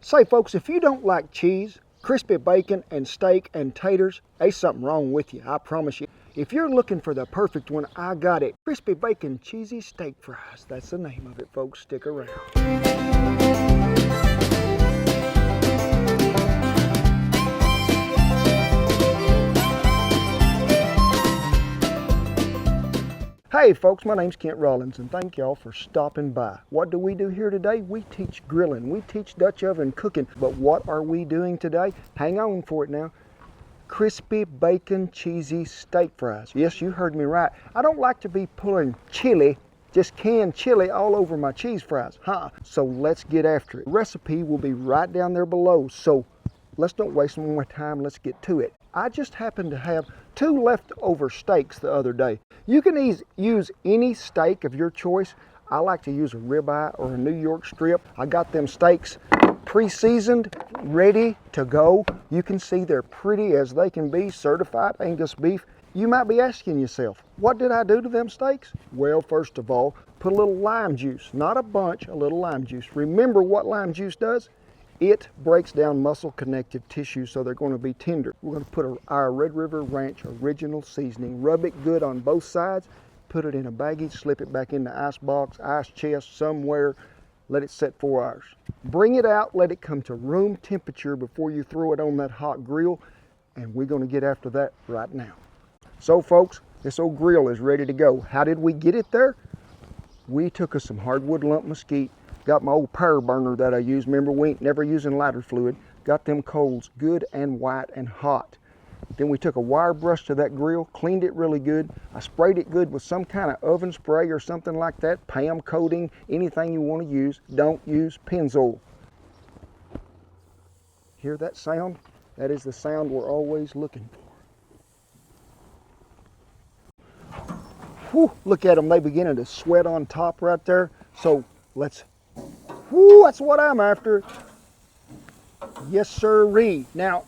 Say folks, if you don't like cheese, crispy bacon, and steak and taters, there's something wrong with you, I promise you. If you're looking for the perfect one, I got it. Crispy bacon cheesy steak fries. That's the name of it, folks. Stick around. Hey folks, my name's Kent Rollins and thank y'all for stopping by. What do we do here today? We teach grilling, we teach Dutch oven cooking, but what are we doing today? Hang on for it now. Crispy bacon cheesy steak fries. Yes, you heard me right. I don't like to be pulling chili, just canned chili all over my cheese fries, So let's get after it. The recipe will be right down there below, so let's don't waste more time, let's get to it. I just happened to have 2 leftover steaks the other day. You can use any steak of your choice. I like to use a ribeye or a New York strip. I got them steaks pre-seasoned, ready to go. You can see they're pretty as they can be, certified Angus beef. You might be asking yourself, what did I do to them steaks? Well, first of all, put a little lime juice, not a bunch, a little lime juice. Remember what lime juice does? It breaks down muscle connective tissue so they're going to be tender. We're going to put our Red River Ranch original seasoning, rub it good on both sides, put it in a baggie, slip it back in the ice box, ice chest, somewhere, let it set 4 hours. Bring it out, let it come to room temperature before you throw it on that hot grill, and we're going to get after that right now. So folks, this old grill is ready to go. How did we get it there? We took us some hardwood lump mesquite, got my old power burner that I use. Remember, we ain't never using lighter fluid. Got them coals good and white and hot. Then we took a wire brush to that grill, cleaned it really good. I sprayed it good with some kind of oven spray or something like that, PAM coating, anything you want to use. Don't use Pennzoil. Hear that sound? That is the sound we're always looking for. Whew, look at them, they beginning to sweat on top right there. So let's, whoo, that's what I'm after. Yes, sirree. Now,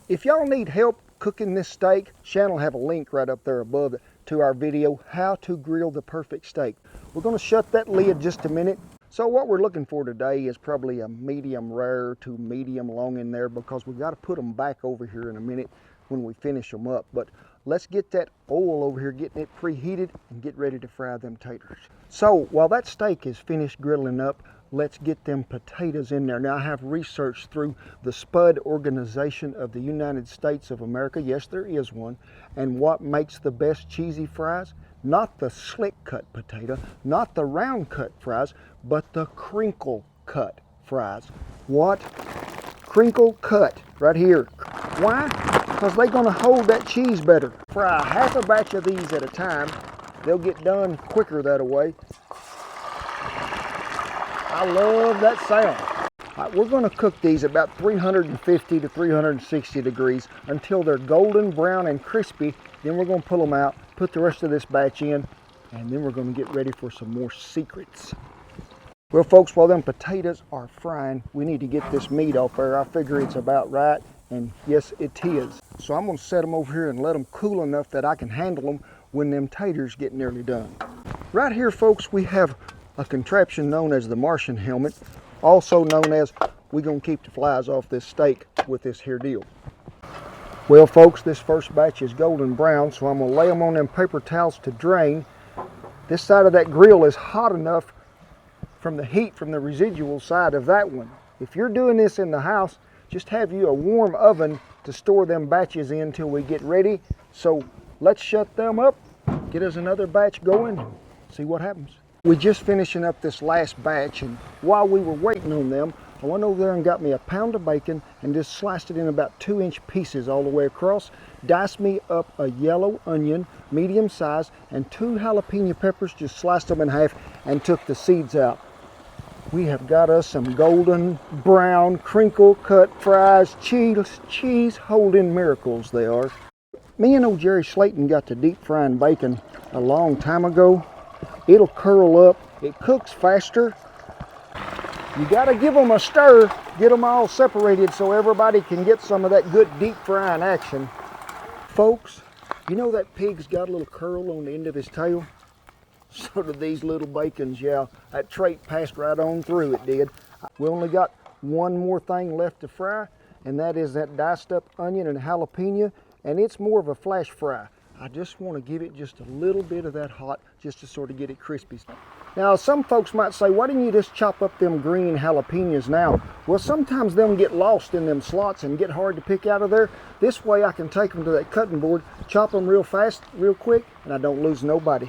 if y'all need help cooking this steak, Shannon will have a link right up there above it to our video, How to Grill the Perfect Steak. We're going to shut that lid just a minute. So what we're looking for today is probably a medium rare to medium long in there, because we've got to put them back over here in a minute when we finish them up. But let's get that oil over here, getting it preheated, and get ready to fry them taters. So while that steak is finished grilling up, let's get them potatoes in there. Now, I have researched through the Spud Organization of the United States of America. Yes, there is one. And what makes the best cheesy fries? Not the slick cut potato, not the round cut fries, but the crinkle cut fries. What? Crinkle cut right here. Why? Because they're going to hold that cheese better. Fry half a batch of these at a time. They'll get done quicker that way. I love that sound. Right, we're going to cook these about 350 to 360 degrees until they're golden brown and crispy. Then we're going to pull them out, put the rest of this batch in, and then we're going to get ready for some more secrets. Well folks, while them potatoes are frying, we need to get this meat off there. I figure it's about right, and yes it is. So I'm going to set them over here and let them cool enough that I can handle them when them taters get nearly done. Right here folks, we have a contraption known as the Martian helmet, also known as we're going to keep the flies off this steak with this here deal. Well folks, this first batch is golden brown, so I'm going to lay them on them paper towels to drain. This side of that grill is hot enough from the heat from the residual side of that one. If you're doing this in the house, just have you a warm oven to store them batches in till we get ready. So let's shut them up, get us another batch going, and see what happens. We're just finishing up this last batch, and while we were waiting on them, I went over there and got me a pound of bacon and just sliced it in about 2-inch pieces all the way across. Diced me up a yellow onion, medium size, and 2 jalapeno peppers, just sliced them in half and took the seeds out. We have got us some golden brown crinkle cut fries, cheese holding miracles they are. Me and old Jerry Slayton got to deep frying bacon a long time ago. It'll curl up, it cooks faster. You gotta give them a stir, get them all separated so everybody can get some of that good deep frying action. Folks, you know that pig's got a little curl on the end of his tail? So do these little bacons, yeah. That trait passed right on through, it did. We only got one more thing left to fry, and that is that diced up onion and jalapeno, and it's more of a flash fry. I just want to give it just a little bit of that hot just to sort of get it crispy. Now, some folks might say, why didn't you just chop up them green jalapenos now? Well, sometimes them get lost in them slots and get hard to pick out of there. This way I can take them to that cutting board, chop them real fast, real quick, and I don't lose nobody.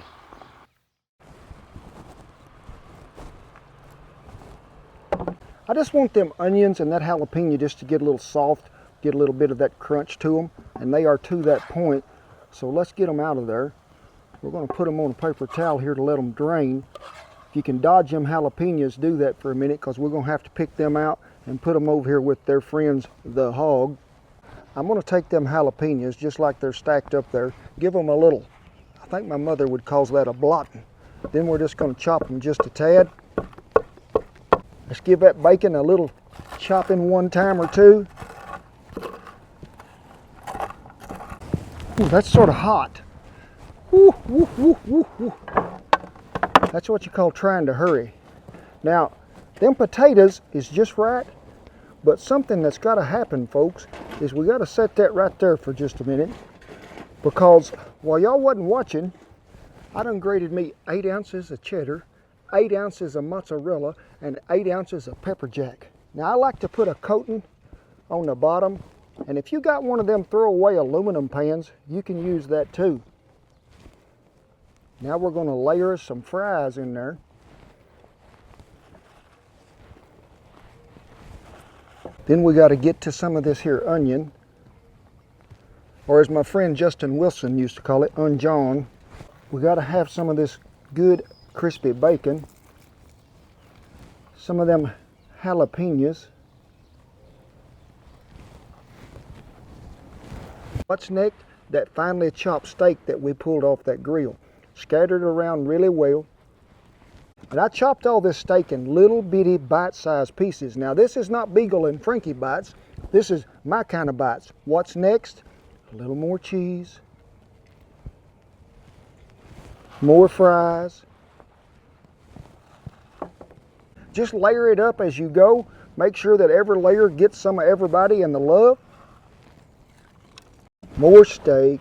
I just want them onions and that jalapeno just to get a little soft, get a little bit of that crunch to them, and they are to that point. So let's get them out of there. We're going to put them on a paper towel here to let them drain. If you can dodge them jalapenos, do that for a minute, because we're going to have to pick them out and put them over here with their friends, the hog. I'm going to take them jalapenos just like they're stacked up there, give them a little, I think my mother would call that a blotting. Then we're just going to chop them just a tad. Let's give that bacon a little chopping one time or two. Ooh, that's sort of hot. Woo, woo, woo, woo, woo. That's what you call trying to hurry. Now, them potatoes is just right, but something that's got to happen, folks, is we got to set that right there for just a minute, because while y'all wasn't watching, I done grated me 8 ounces of cheddar, 8 ounces of mozzarella, and 8 ounces of pepper jack. Now, I like to put a coating on the bottom, and if you got one of them throwaway aluminum pans, you can use that too. Now we're going to layer some fries in there. Then we got to get to some of this here onion, or as my friend Justin Wilson used to call it, unjawn. We got to have some of this good crispy bacon, some of them jalapenos. What's next? That finely chopped steak that we pulled off that grill. Scattered around really well. And I chopped all this steak in little bitty bite-sized pieces. Now this is not Beagle and Frankie bites. This is my kind of bites. What's next? A little more cheese. More fries. Just layer it up as you go. Make sure that every layer gets some of everybody and the love. More steak.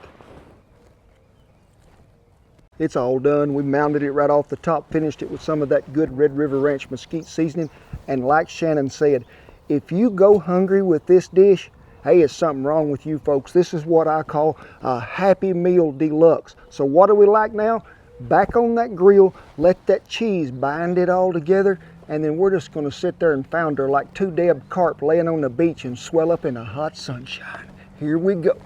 It's all done. We mounted it right off the top, finished it with some of that good Red River Ranch mesquite seasoning. And like Shannon said, if you go hungry with this dish, hey, it's something wrong with you folks. This is what I call a Happy Meal Deluxe. So what do we like now? Back on that grill, let that cheese bind it all together, and then we're just going to sit there and founder like 2 dead carp laying on the beach and swell up in the hot sunshine. Here we go.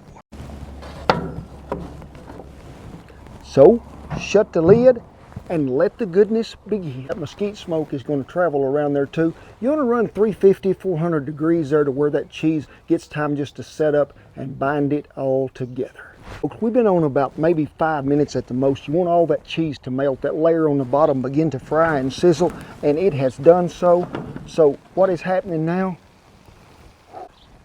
So, shut the lid and let the goodness begin. That mesquite smoke is going to travel around there too. You want to run 350, 400 degrees there to where that cheese gets time just to set up and bind it all together. We've been on about maybe 5 minutes at the most. You want all that cheese to melt, that layer on the bottom begin to fry and sizzle, and it has done so. So what is happening now?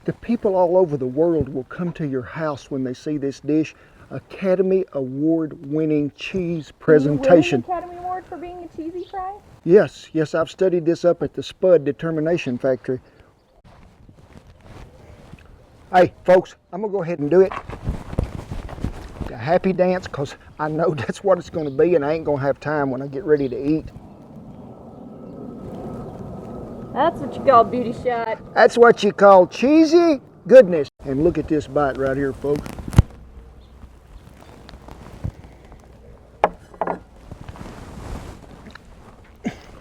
The people all over the world will come to your house when they see this dish. Academy Award winning cheese presentation. Did you win an Academy Award for being a cheesy fry? Yes, I've studied this up at the Spud Determination Factory. Hey folks, I'm gonna go ahead and do it. A happy dance, because I know that's what it's gonna be, and I ain't gonna have time when I get ready to eat. That's what you call beauty shot. That's what you call cheesy goodness. And look at this bite right here, folks.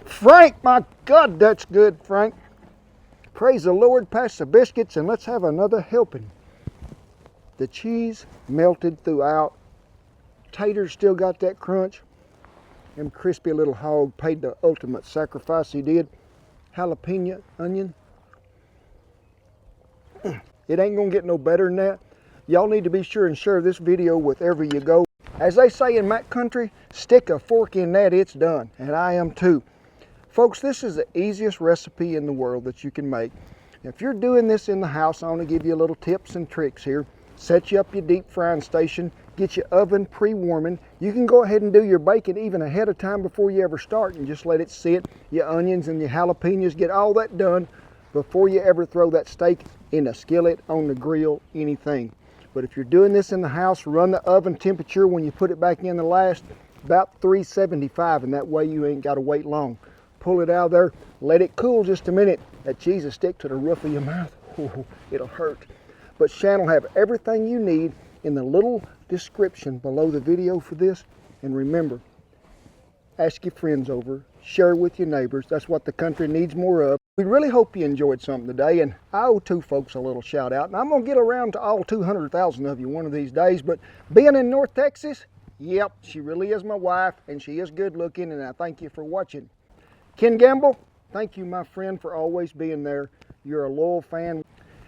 Frank, my God, that's good, Frank. Praise the Lord. Pass the biscuits and let's have another helping. The cheese melted throughout. Taters still got that crunch. Them crispy little hog paid the ultimate sacrifice he did. Jalapeno, onion. It ain't gonna get no better than that. Y'all need to be sure and share this video wherever you go. As they say in Mac Country, stick a fork in that, it's done. And I am too. Folks, this is the easiest recipe in the world that you can make. If you're doing this in the house, I want to give you a little tips and tricks here. Set you up your deep frying station, get your oven pre-warming. You can go ahead and do your bacon even ahead of time before you ever start and just let it sit. Your onions and your jalapenos, get all that done before you ever throw that steak in a skillet, on the grill, anything. But if you're doing this in the house, run the oven temperature when you put it back in the last, about 375, and that way you ain't got to wait long. Pull it out of there, let it cool just a minute. That cheese will stick to the roof of your mouth. Ooh, it'll hurt. But Shannon will have everything you need in the little description below the video for this. And remember, ask your friends over, share with your neighbors. That's what the country needs more of. We really hope you enjoyed something today, and I owe two folks a little shout out, and I'm gonna get around to all 200,000 of you one of these days. But being in North Texas, yep, she really is my wife, and she is good looking, and I thank you for watching. Ken Gamble, thank you, my friend, for always being there. You're a loyal fan.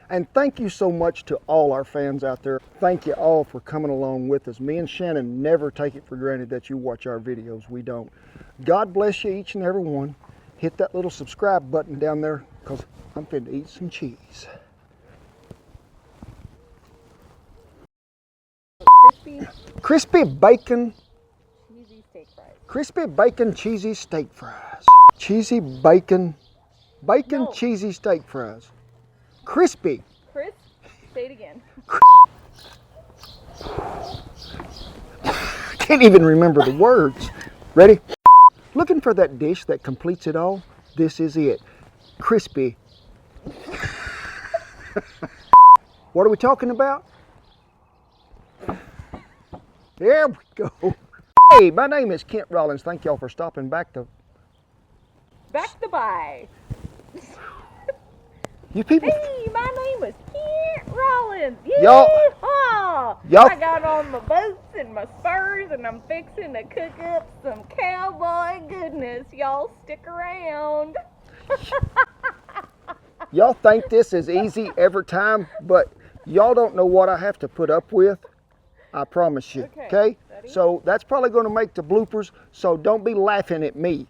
And thank you so much to all our fans out there. Thank you all for coming along with us. Me and Shannon never take it for granted that you watch our videos. We don't. God bless you, each and every one. Hit that little subscribe button down there, because I'm finna eat some cheese. Crispy bacon. Cheesy steak fries. Crispy bacon cheesy steak fries. Cheesy bacon. No. Cheesy steak fries. Crispy. Chris, say it again. Can't even remember the words. Ready? Looking for that dish that completes it all? This is it. Crispy. What are we talking about? There we go. Hey, my name is Kent Rollins. Thank y'all for stopping back to... Back to buy. You people... Hey, my name is Kent Rollins. Y'all- I got on my boots and my spurs, and I'm fixing to cook up some cowboy goodness. Y'all stick around. Y'all think this is easy every time, but y'all don't know what I have to put up with. I promise you. Okay, Okay? ready? So that's probably going to make the bloopers, so don't be laughing at me.